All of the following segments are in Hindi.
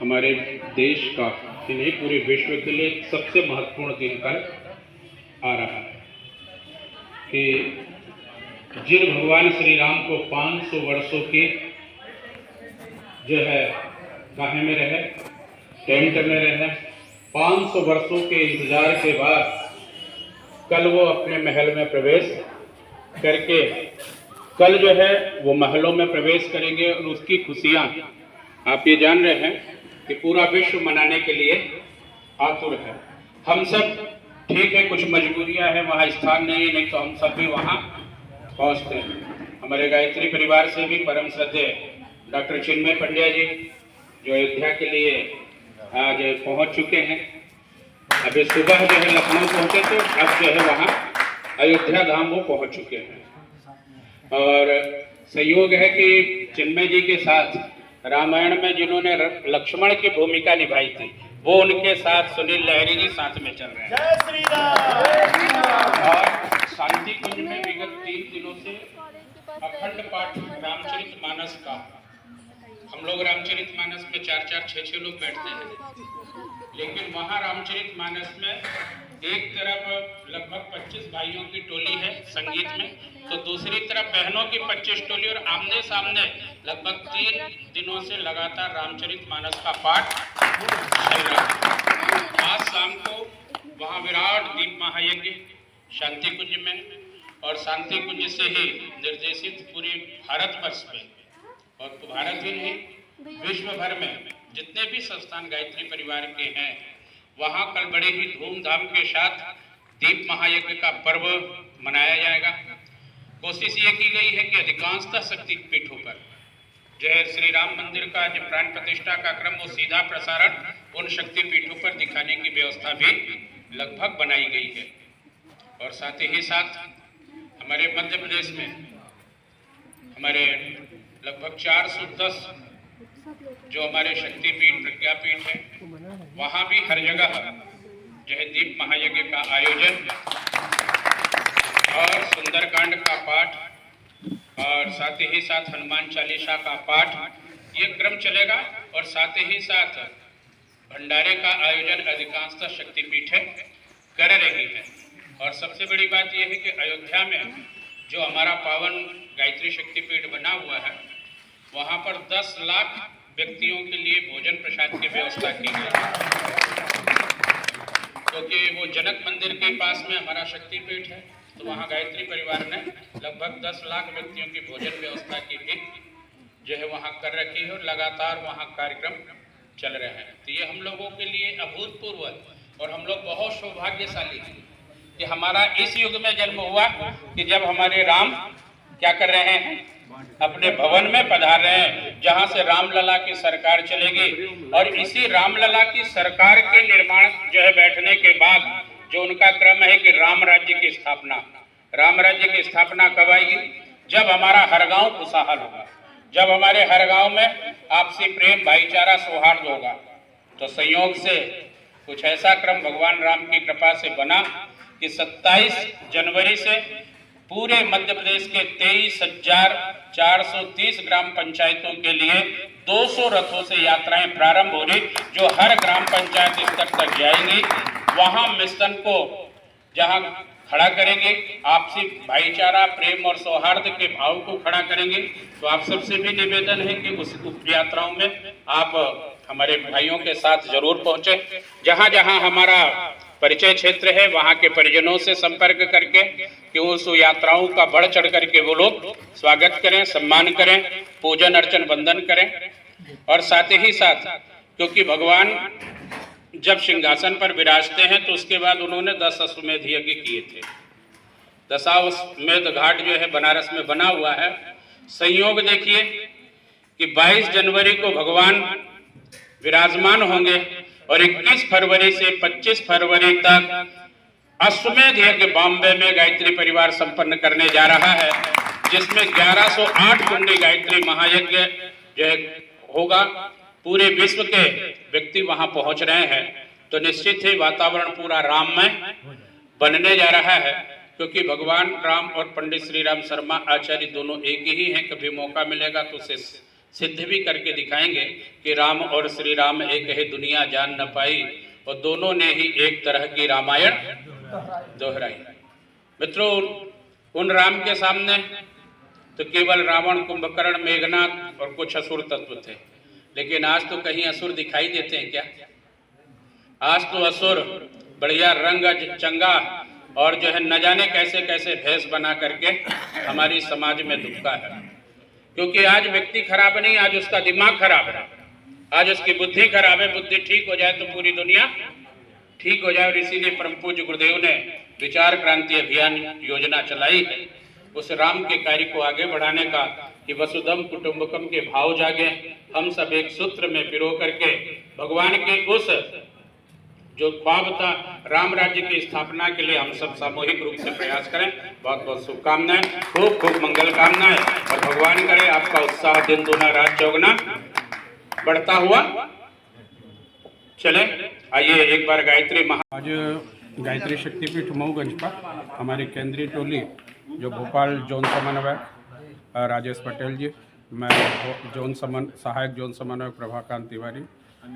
हमारे देश का ही नहीं पूरे विश्व के लिए सबसे महत्वपूर्ण दिन कल आ रहा है कि जिन भगवान श्री राम को 500 वर्षों की जो है काहे में रहे, टेंट में रहे, 500 वर्षों के इंतजार के बाद कल वो अपने महल में प्रवेश करके कल जो है वो महलों में प्रवेश करेंगे और उसकी खुशियाँ आप ये जान रहे हैं कि पूरा विश्व मनाने के लिए आतुर है। हम सब ठीक है, कुछ मजबूरियां हैं, वहाँ स्थान नहीं है, नहीं तो हम सब भी वहाँ पहुँचते हैं। हमारे गायत्री परिवार से भी परम श्रद्धेय डॉक्टर चिन्मय पंड्या जी जो अयोध्या के लिए आज पहुँच चुके हैं। अभी सुबह जो है लखनऊ पहुँचे थे, अब जो है वहाँ अयोध्या धाम वो पहुँच चुके हैं। और संयोग है कि चिन्मय जी के साथ रामायण में जिन्होंने लक्ष्मण की भूमिका निभाई थी वो उनके साथ सुनील लहरी जी साथ में चल रहे हैं। जय श्री राम। और शांति कुंज में विगत 3 दिनों से अखंड पाठ रामचरितमानस का, हम लोग रामचरितमानस में 4-4, 6-6 लोग बैठते हैं, लेकिन वहाँ रामचरितमानस में एक तरफ लगभग 25 भाइयों की टोली है संगीत में, तो दूसरी तरफ बहनों की 25 टोली और आमने सामने लगभग 3 दिनों से लगातार रामचरितमानस का पाठ चल रहा है। आज शाम को वहाँ विराट दीप महायज्ञ शांति कुंज में, और शांति कुंज से ही निर्देशित पूरे भारत वर्ष में, और भारत ही नहीं विश्व भर में जितने भी संस्थान गायत्री परिवार के हैं वहाँ कल बड़े ही धूमधाम के साथ दीप महायज्ञ का पर्व मनाया जाएगा। कोशिश ये की गई है कि अधिकांशतः शक्ति पीठों पर जो है श्री राम मंदिर का जो प्राण प्रतिष्ठा का क्रम वो सीधा प्रसारण उन शक्ति पीठों पर दिखाने की व्यवस्था भी लगभग बनाई गई है। और साथ ही साथ हमारे मध्य प्रदेश में हमारे लगभग 410 जो हमारे शक्तिपीठ प्रज्ञापीठ है वहाँ भी हर जगह जो है दीप महायज्ञ का आयोजन और सुंदरकांड का पाठ और साथ ही साथ हनुमान चालीसा का पाठ ये क्रम चलेगा। और साथ ही साथ भंडारे का आयोजन अधिकांशतः शक्तिपीठ कर रही है। और सबसे बड़ी बात यह है कि अयोध्या में जो हमारा पावन गायत्री शक्तिपीठ बना हुआ है वहाँ पर 10 लाख व्यक्तियों के लिए भोजन प्रसाद की व्यवस्था की गई है, क्योंकि वो जनक मंदिर के पास में हमारा शक्तिपीठ है, तो वहाँ गायत्री परिवार ने लगभग 10 लाख व्यक्तियों की भोजन व्यवस्था की भी जो है वहाँ कर रखी है और लगातार वहाँ कार्यक्रम चल रहे हैं। तो ये हम लोगों के लिए अभूतपूर्व और हम लोग बहुत सौभाग्यशाली हैं कि हमारा इस युग में जन्म हुआ कि जब हमारे राम क्या कर रहे हैं, अपने भवन में पधार रहे हैं जहाँ से रामलला की सरकार चलेगी। और इसी रामलला की सरकार के निर्माण जो है बैठने के बाद जो उनका क्रम है कि राम राज्य की स्थापना, राम राज्य की स्थापना कब आएगी? जब हमारा हर गांव खुशहाल होगा, जब हमारे हर गांव में आपसी प्रेम भाईचारा सौहार्द होगा। तो संयोग से कुछ ऐसा क्रम भगवान राम की कृपा से बना कि 27 जनवरी से पूरे मध्य प्रदेश के 23,430 ग्राम पंचायतों के लिए 200 रथों से यात्राएं प्रारंभ हो रही, जो हर ग्राम पंचायत स्तर तक जाएंगी। वहां मिशन को जहां खड़ा करेंगे, आपसी भाईचारा प्रेम और सौहार्द के भाव को खड़ा करेंगे। तो आप सबसे भी निवेदन है कि उस यात्राओं में आप हमारे भाइयों के साथ जरूर पहुंचे। जहां जहां हमारा परिचय क्षेत्र है वहां के परिजनों से संपर्क करके कि उस यात्राओं का बढ़ चढ़ करके वो लोग स्वागत करें, सम्मान करें, पूजन अर्चन वंदन करें। और साथ ही साथ क्योंकि भगवान जब सिंहासन पर विराजते हैं तो उसके बाद उन्होंने 10 अश्वमेध यज्ञ किए थे। 10 अश्वमेध घाट जो है बनारस में बना हुआ है। संयोग देखिए कि 22 जनवरी को भगवान विराजमान होंगे और 21 फरवरी से 25 फरवरी तक अश्वमेध यज्ञ बॉम्बे में गायत्री परिवार संपन्न करने जा रहा है, जिसमें 1108 कुंडी गायत्री महायज्ञ जो होगा। पूरे विश्व के व्यक्ति वहां पहुंच रहे हैं, तो निश्चित ही वातावरण पूरा राममय बनने जा रहा है, क्योंकि भगवान राम और पंडित श्री राम शर्मा आचार्य दोनों एक ही हैं। कभी मौका मिलेगा तो उसे सिद्ध भी करके दिखाएंगे कि राम और श्री राम एक है दुनिया जान न पाई, और दोनों ने ही एक तरह की रामायण दोहराई। मित्रों, उन राम के सामने तो केवल रावण, कुंभकर्ण, मेघनाथ और कुछ असुर तत्व थे, लेकिन आज तो कहीं असुर दिखाई देते हैं क्या? आज तो असुर बढ़िया रंग चंगा और जो है न जाने कैसे कैसे भेष बना करके हमारी समाज में दुबका है। क्योंकि आज व्यक्ति खराब नहीं, आज उसका दिमाग खराब है, आज उसकी बुद्धि खराब है। बुद्धि ठीक हो जाए तो पूरी दुनिया ठीक हो जाए। और इसीलिए परम पूज्य गुरुदेव ने विचार क्रांति अभियान योजना चलाई है, उस राम के कार्य को आगे बढ़ाने का, कि वसुधम कुटुंबकम के भाव जागे, हम सब एक सूत्र में पिरो करके भगवान के उस जो ख्वाब था राम राज्य की स्थापना के लिए हम सब सामूहिक रूप से प्रयास करें। बहुत बहुत शुभकामनाएं, खूब खूब मंगल कामनाएं, और भगवान करे आपका उत्साह दिन दूना रात चौगुना बढ़ता हुआ चले। आइए एक बार गायत्री आज गायत्री शक्तिपीठ मऊगंज पर हमारी केंद्रीय टोली जो भोपाल जोन समन्वयक राजेश पटेल जी, मैं सहायक जोन समन्वयक प्रभाकांत तिवारी,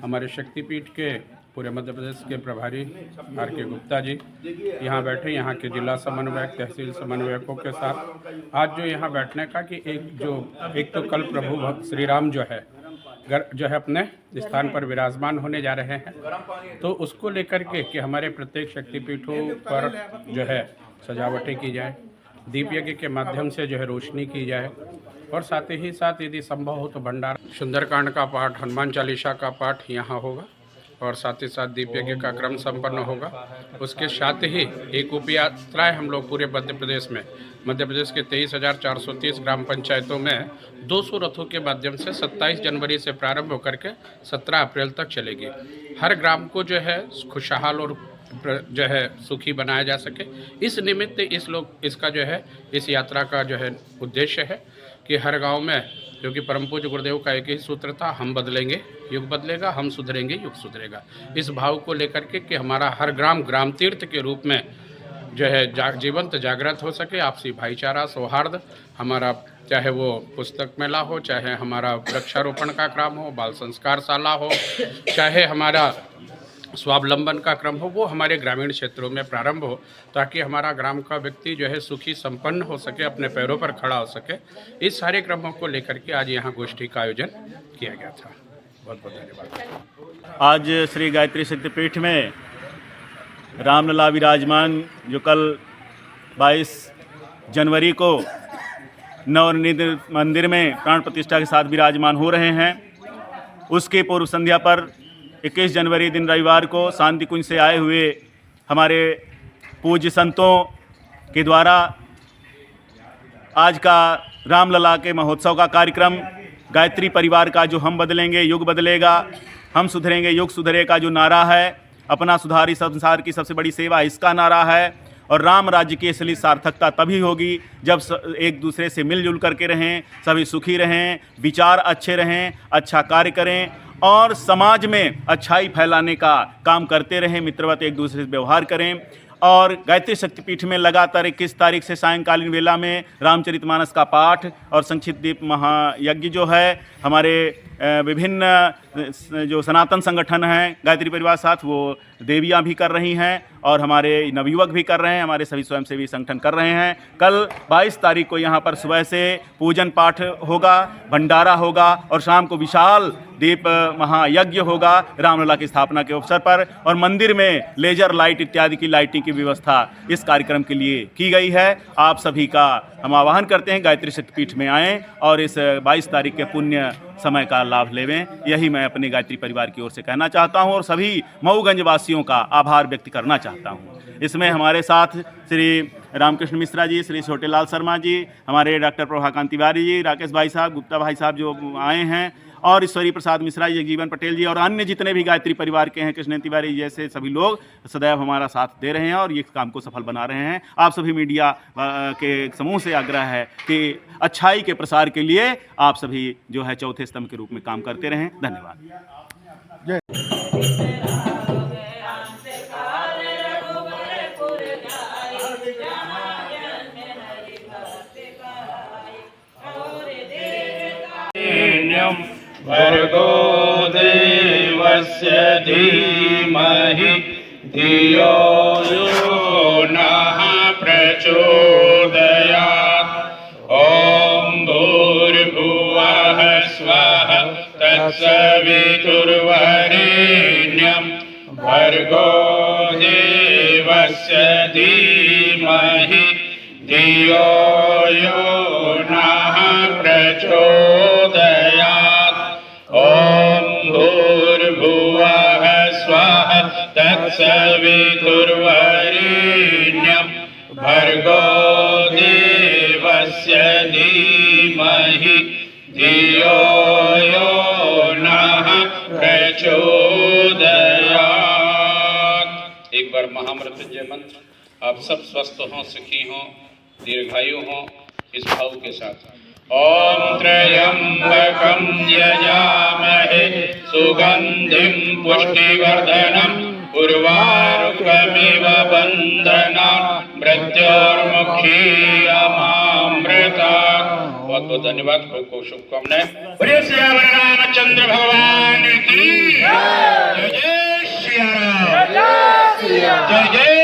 हमारे शक्तिपीठ के पूरे मध्य प्रदेश के प्रभारी R.K. गुप्ता जी यहाँ बैठे, यहाँ के जिला समन्वयक, तहसील समन्वयकों के साथ आज जो यहाँ बैठने का कि एक तो कल प्रभु भक्त श्री राम जो है अपने स्थान पर विराजमान होने जा रहे हैं, तो उसको लेकर के कि हमारे प्रत्येक शक्तिपीठों पर जो है सजावटें की जाए, दीप यज्ञ के माध्यम से जो है रोशनी की जाए, और साथ ही साथ यदि संभव हो तो भंडारा, सुंदरकांड का पाठ, हनुमान चालीसा का पाठ यहाँ होगा, और साथ ही साथ दीप यज्ञ का क्रम संपन्न होगा। उसके साथ ही एक उप यात्राएँ हम लोग पूरे मध्य प्रदेश के 23,430 ग्राम पंचायतों में 200 रथों के माध्यम से 27 जनवरी से प्रारंभ होकर के 17 अप्रैल तक चलेगी। हर ग्राम को जो है खुशहाल और जो है सुखी बनाया जा सके, इस निमित्त इसका जो है इस यात्रा का जो है उद्देश्य है कि हर गांव में, क्योंकि परम पूज्य गुरुदेव का एक ही सूत्र था, हम बदलेंगे युग बदलेगा, हम सुधरेंगे युग सुधरेगा। इस भाव को लेकर के कि हमारा हर ग्राम तीर्थ के रूप में जो है जीवंत जागृत हो सके, आपसी भाईचारा, सौहार्द, हमारा चाहे वो पुस्तक मेला हो, चाहे हमारा वृक्षारोपण का क्रम हो, बाल संस्कार शाला हो, चाहे हमारा स्वावलंबन का क्रम हो, वो हमारे ग्रामीण क्षेत्रों में प्रारंभ हो, ताकि हमारा ग्राम का व्यक्ति जो है सुखी संपन्न हो सके, अपने पैरों पर खड़ा हो सके। इस सारे क्रमों को लेकर के आज यहाँ गोष्ठी का आयोजन किया गया था। बहुत बहुत धन्यवाद। आज श्री गायत्री शक्तिपीठ में रामलला विराजमान, जो कल 22 जनवरी को नवनिर्मित मंदिर में प्राण प्रतिष्ठा के साथ विराजमान हो रहे हैं, उसके पूर्व संध्या पर 21 जनवरी दिन रविवार को शांति कुंज से आए हुए हमारे पूज्य संतों के द्वारा आज का रामलला के महोत्सव का कार्यक्रम, गायत्री परिवार का जो हम बदलेंगे युग बदलेगा, हम सुधरेंगे युग सुधरे का जो नारा है, अपना सुधार इस संसार की सबसे बड़ी सेवा, इसका नारा है। और राम राज्य की असली सार्थकता तभी होगी जब एक दूसरे से मिलजुल करके रहें, सभी सुखी रहें, विचार अच्छे रहें, अच्छा कार्य करें और समाज में अच्छाई फैलाने का काम करते रहें, मित्रवत एक दूसरे से व्यवहार करें। और गायत्री शक्तिपीठ में लगातार 21 तारीख से सायंकालीन वेला में रामचरितमानस का पाठ और संक्षिप्त दीप महायज्ञ जो है, हमारे विभिन्न जो सनातन संगठन हैं गायत्री परिवार साथ, वो देवियां भी कर रही हैं और हमारे नवयुवक भी कर रहे हैं, हमारे सभी स्वयंसेवी संगठन कर रहे हैं। कल 22 तारीख को यहाँ पर सुबह से पूजन पाठ होगा, भंडारा होगा और शाम को विशाल दीप महायज्ञ होगा रामलला की स्थापना के अवसर पर, और मंदिर में लेजर लाइट इत्यादि की लाइटिंग की व्यवस्था इस कार्यक्रम के लिए की गई है। आप सभी का हम आह्वान करते हैं गायत्री शक्तिपीठ में आएँ और इस 22 तारीख के पुण्य समय का लाभ लेवें। यही मैं अपने गायत्री परिवार की ओर से कहना चाहता हूं और सभी मऊगंज वासियों का आभार व्यक्त करना चाहता हूं। इसमें हमारे साथ श्री रामकृष्ण मिश्रा जी, श्री छोटेलाल शर्मा जी, हमारे डॉक्टर प्रभाकांत तिवारी जी, राकेश भाई साहब, गुप्ता भाई साहब जो आए हैं, और ईश्वरी प्रसाद मिश्रा जी, जगजीवन पटेल जी और अन्य जितने भी गायत्री परिवार के हैं, कृष्ण तिवारी जैसे सभी लोग सदैव हमारा साथ दे रहे हैं और ये काम को सफल बना रहे हैं। आप सभी मीडिया के समूह से आग्रह है कि अच्छाई के प्रसार के लिए आप सभी जो है चौथे स्तंभ के रूप में काम करते रहें। धन्यवाद। भर्गो देवस्य धीमहि धियो यो नः प्रचोदयात्। ॐ भूर्भुवः स्वः तत्सवितुर्वरेण्यं भर्गो देवस्य धीमहि धियो यो नः प्रचोदयात्। ॐ भूर्भुवः स्वः तत्सवितुर्वरेण्यं भर्गो देवस्य धीमहि धियो यो नः प्रचोदयात्। एक बार महामृत्युंजय मंत्र। आप सब स्वस्थ हों, सुखी हों, दीर्घायु हों इस भाव के साथ। ओम त्र्यंबकं यजामहे सुगंधिं पुष्टिवर्धनम् उर्वारुकमिव बन्धनान् मृत्योर्मुक्षीयमामृतात्। बहुत बहुत धन्यवाद, खूब शुभकामनाएं। बोलिए सियावर रामचंद्र भगवान की जय। जय श्री राम। जय जय